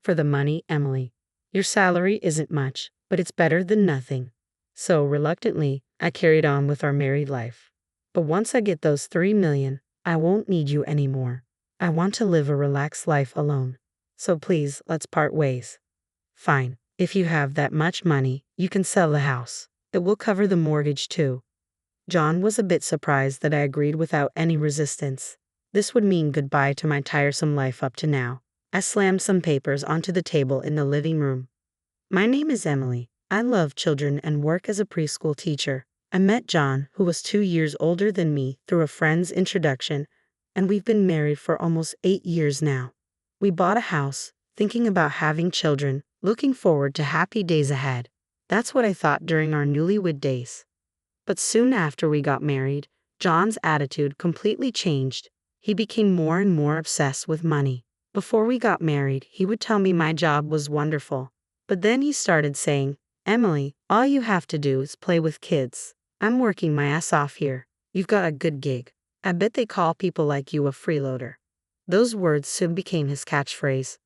For the money, Emily. Your salary isn't much, but it's better than nothing. So, reluctantly, I carried on with our married life. But once I get those 3 million, I won't need you anymore. I want to live a relaxed life alone. So please, let's part ways. Fine. If you have that much money, you can sell the house. It will cover the mortgage too. John was a bit surprised that I agreed without any resistance. This would mean goodbye to my tiresome life up to now. I slammed some papers onto the table in the living room. My name is Emily. I love children and work as a preschool teacher. I met John, who was 2 years older than me, through a friend's introduction, and we've been married for almost 8 years now. We bought a house, thinking about having children, looking forward to happy days ahead. That's what I thought during our newlywed days. But soon after we got married, John's attitude completely changed. He became more and more obsessed with money. Before we got married, he would tell me my job was wonderful. But then he started saying, "Emily, all you have to do is play with kids. I'm working my ass off here. You've got a good gig. I bet they call people like you a freeloader." Those words soon became his catchphrase.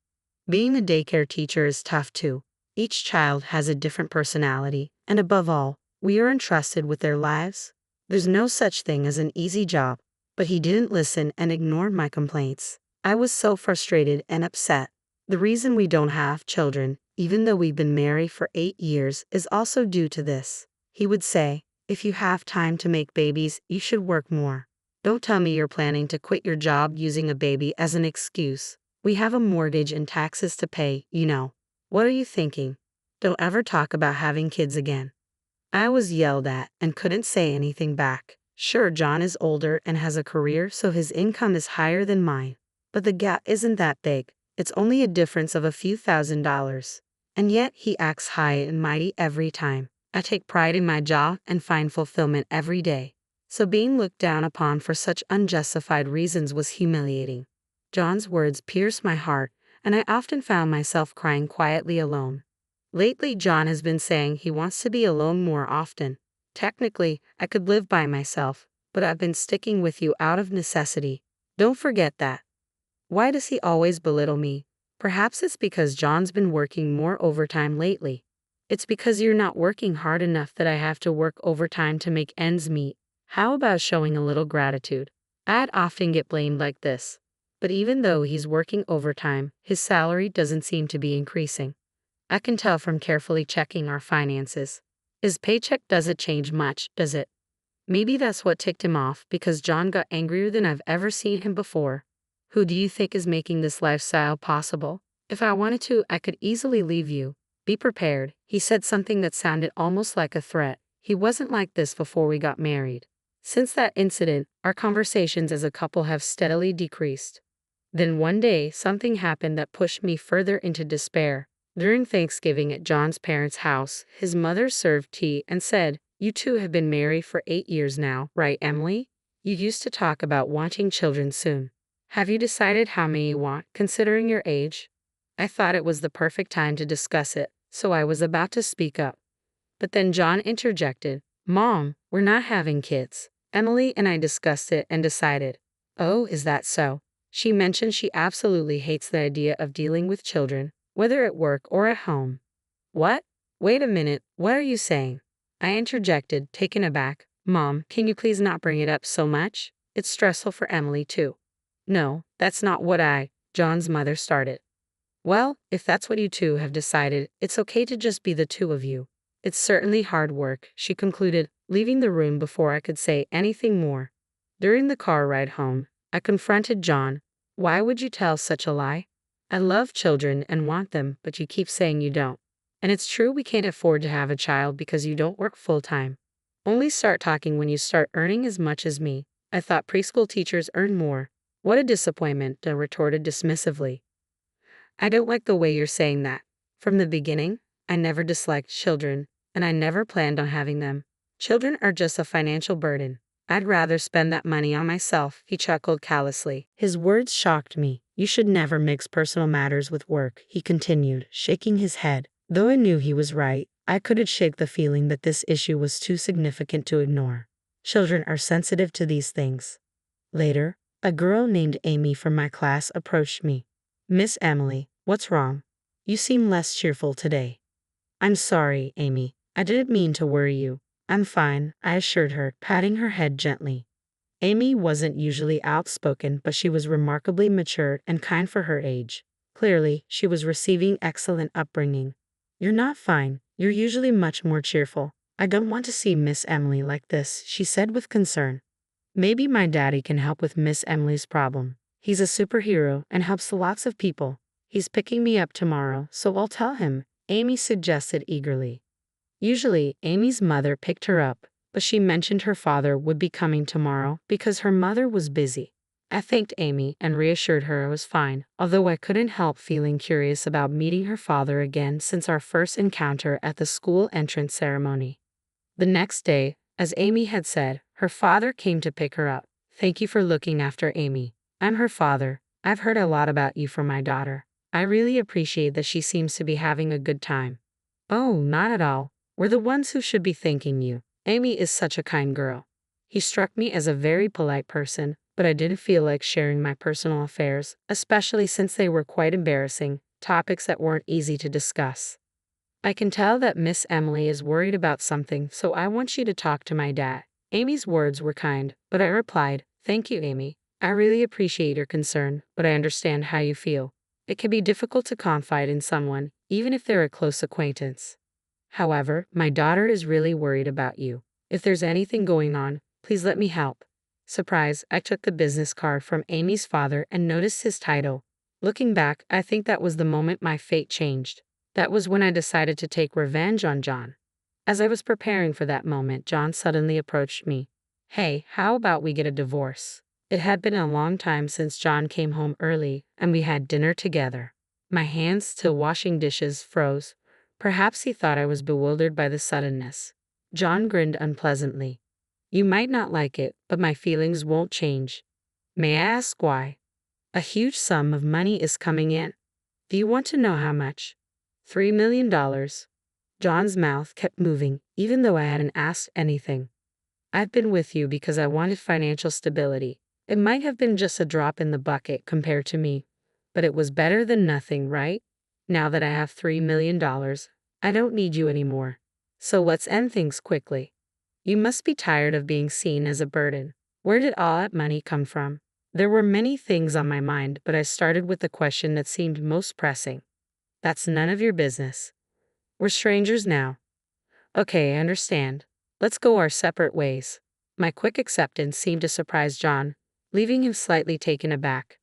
Being a daycare teacher is tough too. Each child has a different personality, and above all, we are entrusted with their lives. There's no such thing as an easy job. But he didn't listen and ignored my complaints. I was so frustrated and upset. The reason we don't have children, even though we've been married for 8 years, is also due to this. He would say, "If you have time to make babies, you should work more. Don't tell me you're planning to quit your job using a baby as an excuse. We have a mortgage and taxes to pay, you know. What are you thinking? Don't ever talk about having kids again." I was yelled at and couldn't say anything back. Sure, John is older and has a career, so his income is higher than mine. But the gap isn't that big. It's only a difference of a few $1,000s. And yet he acts high and mighty every time. I take pride in my job and find fulfillment every day. So being looked down upon for such unjustified reasons was humiliating. John's words pierced my heart, and I often found myself crying quietly alone. Lately, John has been saying he wants to be alone more often. Technically, I could live by myself, but I've been sticking with you out of necessity. Don't forget that. Why does he always belittle me? Perhaps it's because John's been working more overtime lately. It's because you're not working hard enough that I have to work overtime to make ends meet. How about showing a little gratitude? I'd often get blamed like this. But even though he's working overtime, his salary doesn't seem to be increasing. I can tell from carefully checking our finances. His paycheck doesn't change much, does it? Maybe that's what ticked him off, because John got angrier than I've ever seen him before. Who do you think is making this lifestyle possible? If I wanted to, I could easily leave you. Be prepared. He said something that sounded almost like a threat. He wasn't like this before we got married. Since that incident, our conversations as a couple have steadily decreased. Then one day, something happened that pushed me further into despair. During Thanksgiving at John's parents' house, his mother served tea and said, "You two have been married for 8 years now, right, Emily? You used to talk about wanting children soon. Have you decided how many you want, considering your age?" I thought it was the perfect time to discuss it, so I was about to speak up. But then John interjected, "Mom, we're not having kids. Emily and I discussed it and decided." "Oh, is that so?" She mentioned she absolutely hates the idea of dealing with children, whether at work or at home. "What? Wait a minute, what are you saying?" I interjected, taken aback. "Mom, can you please not bring it up so much? It's stressful for Emily too." "No, that's not what John's mother started. "Well, if that's what you two have decided, it's okay to just be the two of you. It's certainly hard work," she concluded, leaving the room before I could say anything more. During the car ride home, I confronted John. "Why would you tell such a lie? I love children and want them, but you keep saying you don't. And it's true we can't afford to have a child because you don't work full-time. Only start talking when you start earning as much as me. I thought preschool teachers earn more." "What a disappointment," I retorted dismissively. "I don't like the way you're saying that. From the beginning, I never disliked children, and I never planned on having them. Children are just a financial burden. I'd rather spend that money on myself," he chuckled callously. His words shocked me. "You should never mix personal matters with work," he continued, shaking his head. Though I knew he was right, I couldn't shake the feeling that this issue was too significant to ignore. Children are sensitive to these things. Later, a girl named Amy from my class approached me. "Miss Emily, what's wrong?" You seem less cheerful today. I'm sorry, Amy. I didn't mean to worry you. I'm fine, I assured her, patting her head gently. Amy wasn't usually outspoken, but she was remarkably mature and kind for her age. Clearly, she was receiving excellent upbringing. You're not fine. You're usually much more cheerful. I don't want to see Miss Emily like this, she said with concern. Maybe my daddy can help with Miss Emily's problem. He's a superhero and helps lots of people. He's picking me up tomorrow, so I'll tell him, Amy suggested eagerly. Usually, Amy's mother picked her up, but she mentioned her father would be coming tomorrow because her mother was busy. I thanked Amy and reassured her I was fine, although I couldn't help feeling curious about meeting her father again since our first encounter at the school entrance ceremony. The next day, as Amy had said, her father came to pick her up. Thank you for looking after Amy. I'm her father. I've heard a lot about you from my daughter. I really appreciate that she seems to be having a good time. Oh, not at all. We're the ones who should be thanking you. Amy is such a kind girl. He struck me as a very polite person, but I didn't feel like sharing my personal affairs, especially since they were quite embarrassing, topics that weren't easy to discuss. I can tell that Miss Emily is worried about something, so I want you to talk to my dad. Amy's words were kind, but I replied, Thank you, Amy. I really appreciate your concern, but I understand how you feel. It can be difficult to confide in someone, even if they're a close acquaintance. However, my daughter is really worried about you. If there's anything going on, please let me help. Surprised, I took the business card from Amy's father and noticed his title. Looking back, I think that was the moment my fate changed. That was when I decided to take revenge on John. As I was preparing for that moment, John suddenly approached me. Hey, how about we get a divorce? It had been a long time since John came home early, and we had dinner together. My hands, still washing dishes, froze. Perhaps he thought I was bewildered by the suddenness. John grinned unpleasantly. You might not like it, but my feelings won't change. May I ask why? A huge sum of money is coming in. Do you want to know how much? $3 million. John's mouth kept moving, even though I hadn't asked anything. I've been with you because I wanted financial stability. It might have been just a drop in the bucket compared to me, but it was better than nothing, right? Now that I have $3 million, I don't need you anymore. So let's end things quickly. You must be tired of being seen as a burden. Where did all that money come from? There were many things on my mind, but I started with the question that seemed most pressing. That's none of your business. We're strangers now. Okay, I understand. Let's go our separate ways. My quick acceptance seemed to surprise John, leaving him slightly taken aback.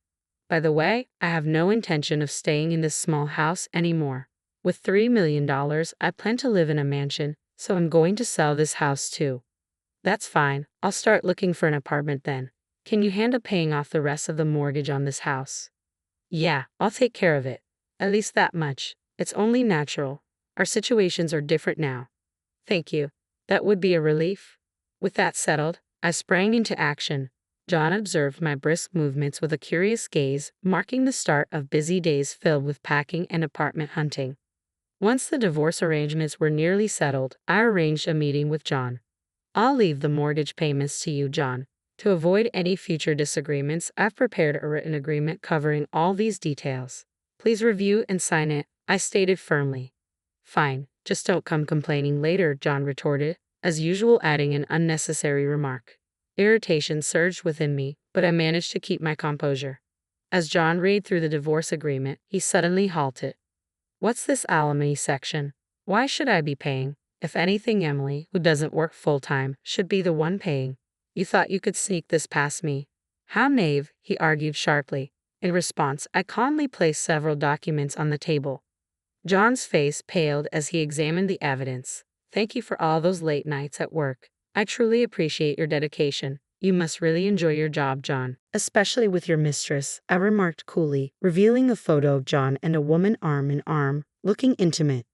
By the way, I have no intention of staying in this small house anymore. With $3 million, I plan to live in a mansion, so I'm going to sell this house too. That's fine. I'll start looking for an apartment then. Can you handle paying off the rest of the mortgage on this house? Yeah, I'll take care of it. At least that much. It's only natural. Our situations are different now. Thank you. That would be a relief. With that settled, I sprang into action. John observed my brisk movements with a curious gaze, marking the start of busy days filled with packing and apartment hunting. Once the divorce arrangements were nearly settled, I arranged a meeting with John. I'll leave the mortgage payments to you, John. To avoid any future disagreements, I've prepared a written agreement covering all these details. Please review and sign it, I stated firmly. Fine, just don't come complaining later, John retorted, as usual adding an unnecessary remark. Irritation surged within me, but I managed to keep my composure. As John read through the divorce agreement, he suddenly halted. What's this alimony section? Why should I be paying? If anything, Emily, who doesn't work full-time, should be the one paying. You thought you could sneak this past me. How naive, he argued sharply. In response, I calmly placed several documents on the table. John's face paled as he examined the evidence. Thank you for all those late nights at work. I truly appreciate your dedication. You must really enjoy your job, John. Especially with your mistress, I remarked coolly, revealing a photo of John and a woman arm in arm, looking intimate.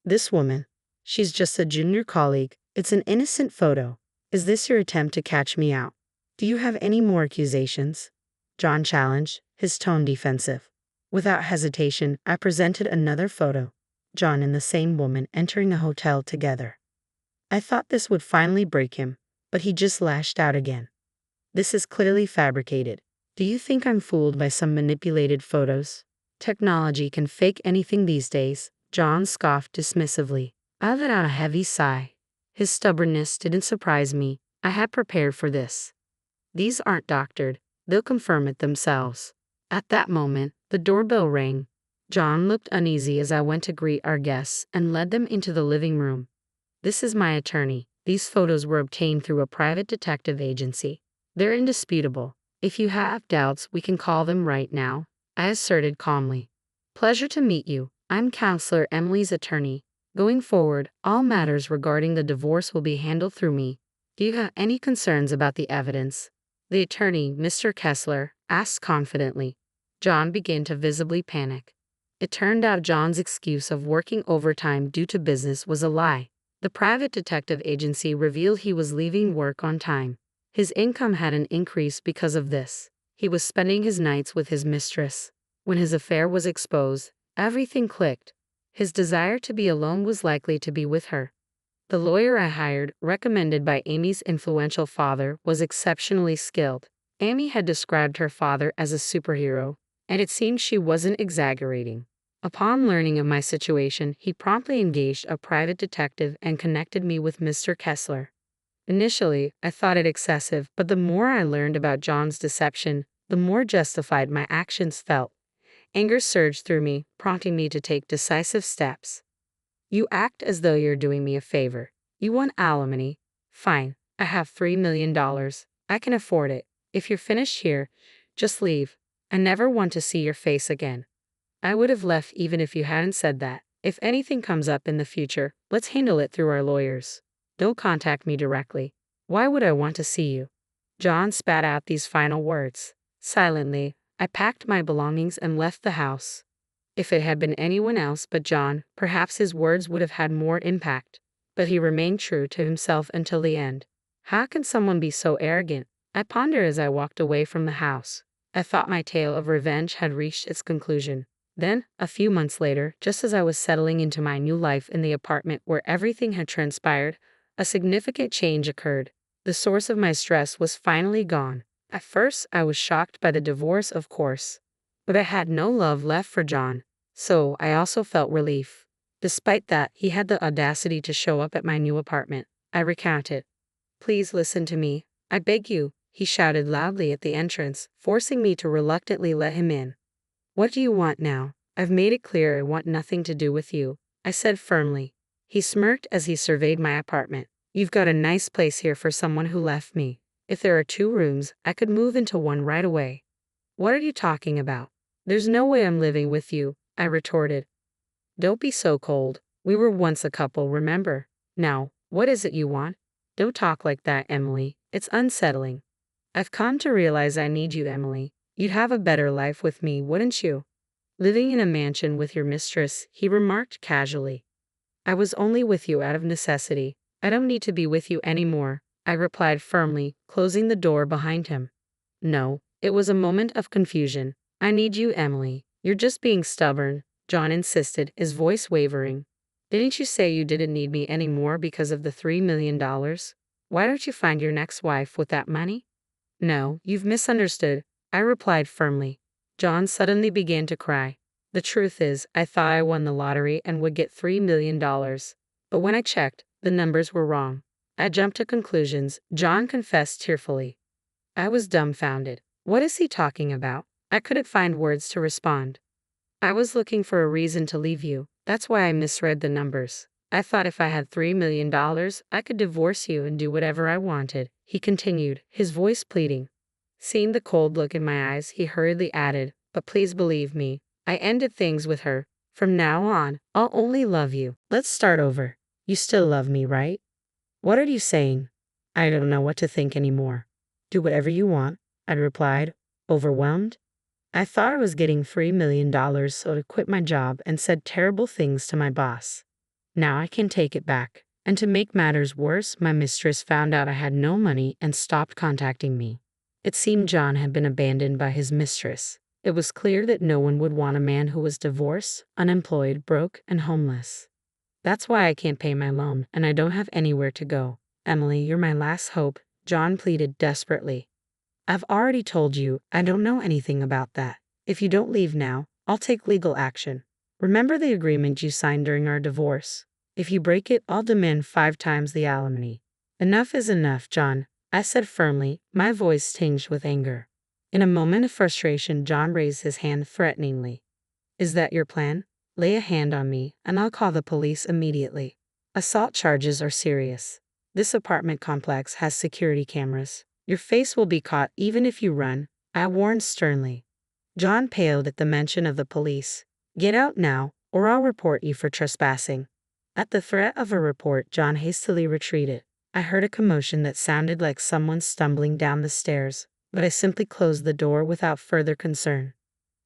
This woman. She's just a junior colleague. It's an innocent photo. Is this your attempt to catch me out? Do you have any more accusations? John challenged, his tone defensive. Without hesitation, I presented another photo. John and the same woman entering a hotel together. I thought this would finally break him, but he just lashed out again. This is clearly fabricated. Do you think I'm fooled by some manipulated photos? Technology can fake anything these days, John scoffed dismissively. I let out a heavy sigh. His stubbornness didn't surprise me. I had prepared for this. These aren't doctored. They'll confirm it themselves. At that moment, the doorbell rang. John looked uneasy as I went to greet our guests and led them into the living room. This is my attorney. These photos were obtained through a private detective agency. They're indisputable. If you have doubts, we can call them right now, I asserted calmly. Pleasure to meet you. I'm Counselor Emily's attorney. Going forward, all matters regarding the divorce will be handled through me. Do you have any concerns about the evidence? The attorney, Mr. Kessler, asked confidently. John began to visibly panic. It turned out John's excuse of working overtime due to business was a lie. The private detective agency revealed he was leaving work on time. His income had an increase because of this. He was spending his nights with his mistress. When his affair was exposed, everything clicked. His desire to be alone was likely to be with her. The lawyer I hired, recommended by Amy's influential father, was exceptionally skilled. Amy had described her father as a superhero, and it seemed she wasn't exaggerating. Upon learning of my situation, he promptly engaged a private detective and connected me with Mr. Kessler. Initially, I thought it excessive, but the more I learned about John's deception, the more justified my actions felt. Anger surged through me, prompting me to take decisive steps. You act as though you're doing me a favor. You want alimony? Fine, I have $3 million. I can afford it. If you're finished here, just leave. I never want to see your face again. I would have left even if you hadn't said that. If anything comes up in the future, let's handle it through our lawyers. Don't contact me directly. Why would I want to see you? John spat out these final words. Silently, I packed my belongings and left the house. If it had been anyone else but John, perhaps his words would have had more impact. But he remained true to himself until the end. How can someone be so arrogant? I pondered as I walked away from the house. I thought my tale of revenge had reached its conclusion. Then, a few months later, just as I was settling into my new life in the apartment where everything had transpired, a significant change occurred. The source of my stress was finally gone. At first, I was shocked by the divorce, of course. But I had no love left for John, so I also felt relief. Despite that, he had the audacity to show up at my new apartment. I recounted. Please listen to me. I beg you, he shouted loudly at the entrance, forcing me to reluctantly let him in. What do you want now? I've made it clear I want nothing to do with you, I said firmly. He smirked as he surveyed my apartment. You've got a nice place here for someone who left me. If there are 2 rooms, I could move into one right away. What are you talking about? There's no way I'm living with you, I retorted. Don't be so cold. We were once a couple, remember? Now, what is it you want? Don't talk like that, Emily. It's unsettling. I've come to realize I need you, Emily. You'd have a better life with me, wouldn't you? Living in a mansion with your mistress, he remarked casually. I was only with you out of necessity. I don't need to be with you anymore, I replied firmly, closing the door behind him. No, it was a moment of confusion. I need you, Emily. You're just being stubborn, John insisted, his voice wavering. Didn't you say you didn't need me anymore because of the $3 million? Why don't you find your next wife with that money? No, you've misunderstood, I replied firmly. John suddenly began to cry. The truth is, I thought I won the lottery and would get $3 million. But when I checked, the numbers were wrong. I jumped to conclusions, John confessed tearfully. I was dumbfounded. What is he talking about? I couldn't find words to respond. I was looking for a reason to leave you. That's why I misread the numbers. I thought if I had $3 million, I could divorce you and do whatever I wanted, he continued, his voice pleading. Seeing the cold look in my eyes, he hurriedly added, but please believe me, I ended things with her. From now on, I'll only love you. Let's start over. You still love me, right? What are you saying? I don't know what to think anymore. Do whatever you want, I replied, overwhelmed. I thought I was getting $3 million, so I quit my job and said terrible things to my boss. Now I can take it back. And to make matters worse, my mistress found out I had no money and stopped contacting me. It seemed John had been abandoned by his mistress. It was clear that no one would want a man who was divorced, unemployed, broke, and homeless. That's why I can't pay my loan, and I don't have anywhere to go. Emily, you're my last hope, John pleaded desperately. I've already told you, I don't know anything about that. If you don't leave now, I'll take legal action. Remember the agreement you signed during our divorce? If you break it, I'll demand 5 times the alimony. Enough is enough, John, I said firmly, my voice tinged with anger. In a moment of frustration, John raised his hand threateningly. Is that your plan? Lay a hand on me, and I'll call the police immediately. Assault charges are serious. This apartment complex has security cameras. Your face will be caught even if you run, I warned sternly. John paled at the mention of the police. Get out now, or I'll report you for trespassing. At the threat of a report, John hastily retreated. I heard a commotion that sounded like someone stumbling down the stairs, but I simply closed the door without further concern.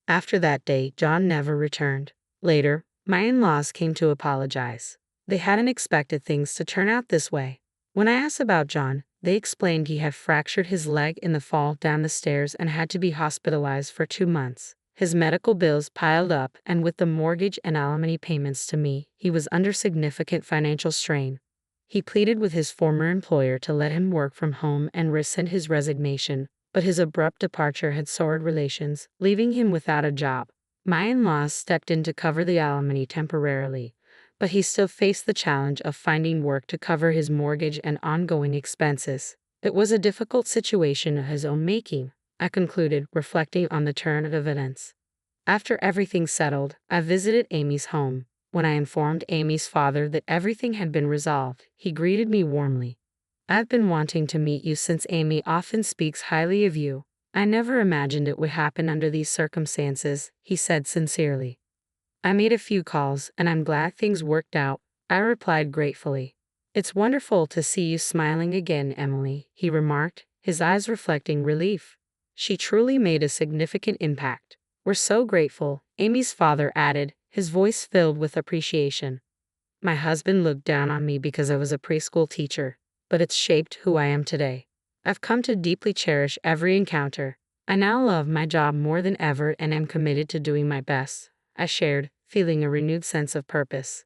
After that day, John never returned. Later, my in-laws came to apologize. They hadn't expected things to turn out this way. When I asked about John, they explained he had fractured his leg in the fall down the stairs and had to be hospitalized for 2 months. His medical bills piled up, and with the mortgage and alimony payments to me, he was under significant financial strain. He pleaded with his former employer to let him work from home and rescind his resignation, but his abrupt departure had soured relations, leaving him without a job. My in-laws stepped in to cover the alimony temporarily, but he still faced the challenge of finding work to cover his mortgage and ongoing expenses. It was a difficult situation of his own making, I concluded, reflecting on the turn of events. After everything settled, I visited Amy's home. When I informed Amy's father that everything had been resolved, he greeted me warmly. I've been wanting to meet you since Amy often speaks highly of you. I never imagined it would happen under these circumstances, he said sincerely. I made a few calls, and I'm glad things worked out, I replied gratefully. It's wonderful to see you smiling again, Emily, he remarked, his eyes reflecting relief. She truly made a significant impact. We're so grateful, Amy's father added, his voice filled with appreciation. My husband looked down on me because I was a preschool teacher, but it's shaped who I am today. I've come to deeply cherish every encounter. I now love my job more than ever and am committed to doing my best, I shared, feeling a renewed sense of purpose.